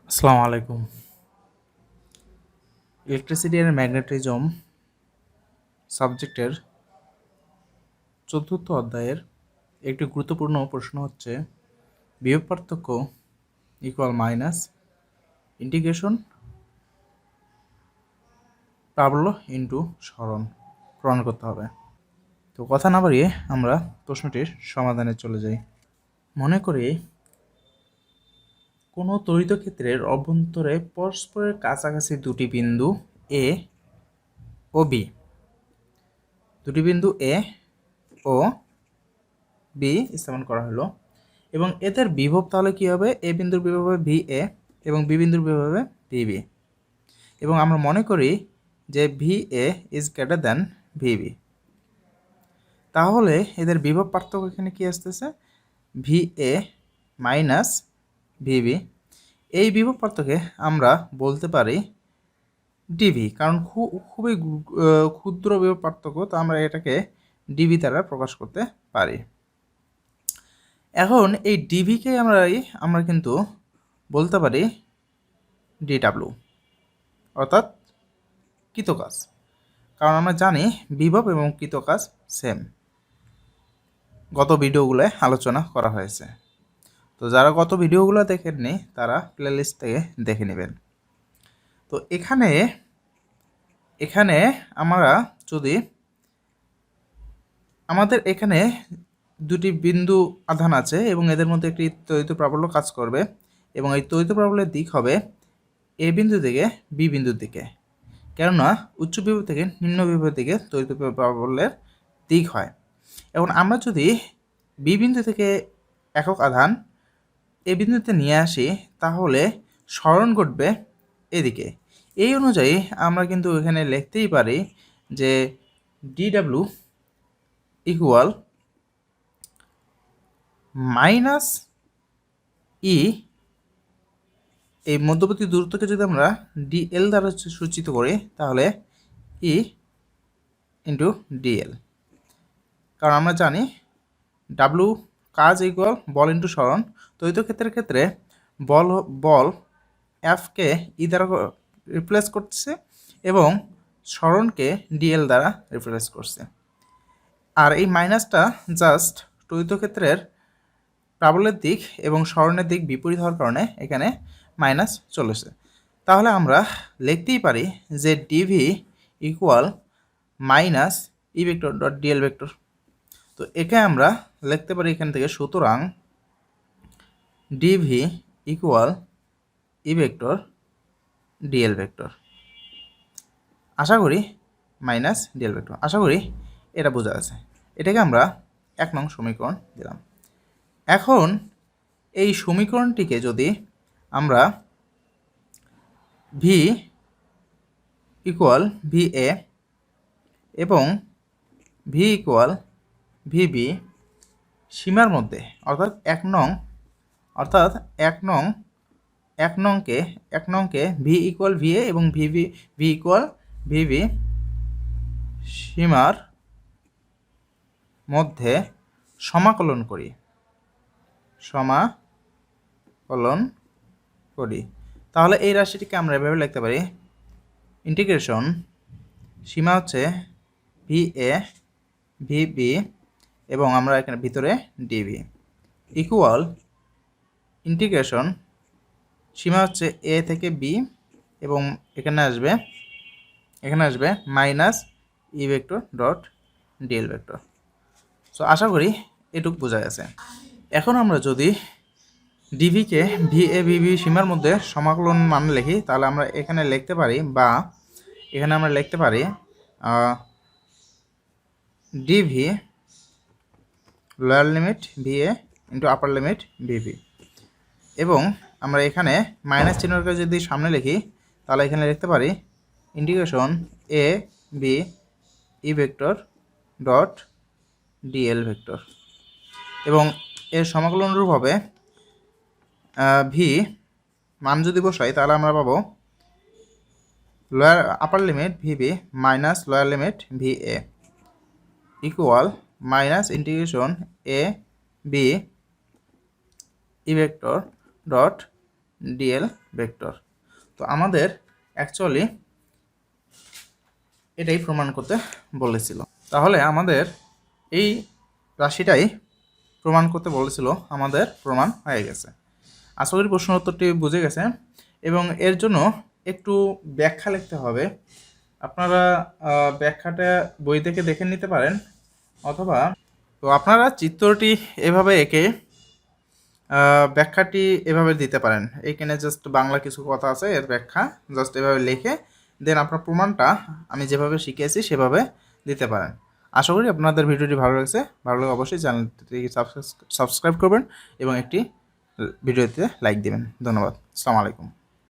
আসসালামু আলাইকুম। Electricity and magnetism সাবজেক্টের চতুর্থ অধ্যায়ের একটি গুরুত্বপূর্ণ প্রশ্ন হচ্ছে বিভব পার্থক্য ইকুয়াল মাইনাস ইন্টিগ্রেশন প্রাবল্য ইন্টু সরণ প্রমাণ করতে হবে। তো কথা না বাড়িয়ে আমরা প্রশ্নটির সমাধানে চলে যাই। মনে করি কোনো তড়িৎ ক্ষেত্রের অভ্যন্তরে পরস্পরের কাছাকাছি দুটি বিন্দু এ ও বি, দুটি বিন্দু এ ও বি স্থাপন করা হলো এবং এদের বিভব তাহলে কী হবে, এ বিন্দুর বিভব হবে ভি এ এবং বি বিন্দুর বিভব হবে ভি বি, এবং আমরা মনে করি যে V A is greater than V B. তাহলে এদের বিভব পার্থক্য এখানে কি আসতেছে, V A minus V B. এই বিভব পার্থক্যে আমরা বলতে পারি ডিভি, কারণ খুবই ক্ষুদ্র বিভব পার্থক্য, তো আমরা এটাকে ডিভি দ্বারা প্রকাশ করতে পারি। এখন এই ডিভিকে আমরা কিন্তু বলতে পারি ডিডাব্লিউ, অর্থাৎ কৃতকাজ, কারণ আমরা জানি বিভব এবং কৃতকাজ সেম, গত ভিডিওগুলোয় আলোচনা করা হয়েছে। তো যারা গত ভিডিওগুলো দেখেননি তারা প্লেলিস্ট থেকে দেখে নেবেন। তো এখানে এখানে আমরা যদি আমাদের এখানে দুটি বিন্দু আধান আছে এবং এদের মধ্যে একটি তড়িৎ প্রাবল্য কাজ করবে এবং এই তড়িৎ প্রাবল্যের দিক হবে এ বিন্দু থেকে বি বিন্দুর দিকে, কেননা উচ্চ বিভব থেকে নিম্ন বিভবের দিকে তড়িৎ প্রাবল্যের দিক হয়। এখন আমরা যদি বি বিন্দু থেকে একক আধান এ বিন্দুতে নিয়ে আসি তাহলে সরণ ঘটবে এদিকে। এই অনুযায়ী আমরা কিন্তু এখানে লিখতেই পারি যে ডিডাব্লিউ ইকুয়াল মাইনাস ই, এই মধ্যবর্তী দূরত্বকে যদি আমরা ডিএল দ্বারা সূচিত করি তাহলে ই ইন্টু ডিএল, কারণ আমরা জানি ডাব্লু কাজ ইকুয়াল বল ইন্টু সরণ। তড়িৎ ক্ষেত্রের ক্ষেত্রে বল এফকে ই দ্বারা রিপ্লেস করছে এবং সরণকে ডিএল দ্বারা রিপ্লেস করছে। আর এই মাইনাসটা জাস্ট তড়িৎ ক্ষেত্রের প্রাবল্যের দিক এবং সরণের দিক বিপরীত হওয়ার কারণে এখানে মাইনাস চলেছে। তাহলে আমরা লিখতেই পারি যে DV equal minus E vector dot DL vector. তো একে আমরা লিখতে পারি এখান থেকে, সুতরাং DV equal E vector DL vector, আশা করি মাইনাস ডিএল ভেক্টর, আশা করি এটা বোঝা আছে। এটাকে আমরা 1 নং সমীকরণ দিলাম। এখন এই সমীকরণটিকে যদি আমরা ভি ইকুয়াল ভি এ এবং ভি ইকুয়াল ভি বি সীমার মধ্যে, অর্থাৎ এক নংকে ভি ইকুয়াল ভি এ এবং ভি ইকুয়াল ভি বি সীমার মধ্যে সমাকলন করি, তাহলে এই রাশিটিকে আমরা এভাবে লিখতে পারি, ইন্টিগ্রেশন সীমা হচ্ছে ভি এ ভি বি এবং আমরা এখানে ভিতরে ডিভি ইকুয়াল ইন্টিগ্রেশন সীমা হচ্ছে এ থেকে বি এবং এখানে আসবে minus E vector dot DL vector. So আশা করি এটুকু বোঝা গেছে। এখন আমরা যদি ডিভিকে ভি এ ভি বি সীমার মধ্যে সমাকলন মান লিখি তাহলে আমরা এখানে লিখতে পারি, বা এখানে আমরা লিখতে পারি d V lower limit V A into upper limit V B, এবং আমরা এখানে মাইনাস চিহ্নকে যদি সামনে লিখি তাহলে এখানে লিখতে পারি integration A B E vector dot DL vector, এবং এর সমাকলন রূপ হবে ভি মান যদি বসাই তাহলে আমরা পাবো upper limit V B minus lower limit V A equal minus integration A B E vector dot DL vector. তো আমাদের অ্যাকচুয়ালি এটাই প্রমাণ করতে বলেছিল। তাহলে আমাদের এই রাশিটাই প্রমাণ করতে বলেছিল, আমাদের প্রমাণ হয়ে গেছে। আশা করি প্রশ্ন উত্তরটি বুঝে গেছে। এবং এর জন্য একটু ব্যাখ্যা লিখতে হবে। আপনারা ব্যাখ্যাটা বই থেকে দেখে নিতে পারেন, অথবা তো আপনারা চিত্রটি এভাবে এঁকে ব্যাখ্যাটি এভাবে দিতে পারেন। এখানে জাস্ট বাংলা কিছু কথা আছে, এর ব্যাখ্যা জাস্ট এভাবে লিখে দেন আপনার প্রমাণটা আমি যেভাবে শিখিয়েছি সেভাবে দিতে পারেন। আশা করি আপনাদের ভিডিওটি ভালো লাগছে। ভালো লাগলে অবশ্যই চ্যানেলটি সাবস্ক্রাইব করবেন এবং একটি ভিডিওতে লাইক দেবেন। ধন্যবাদ। আসসালামু আলাইকুম।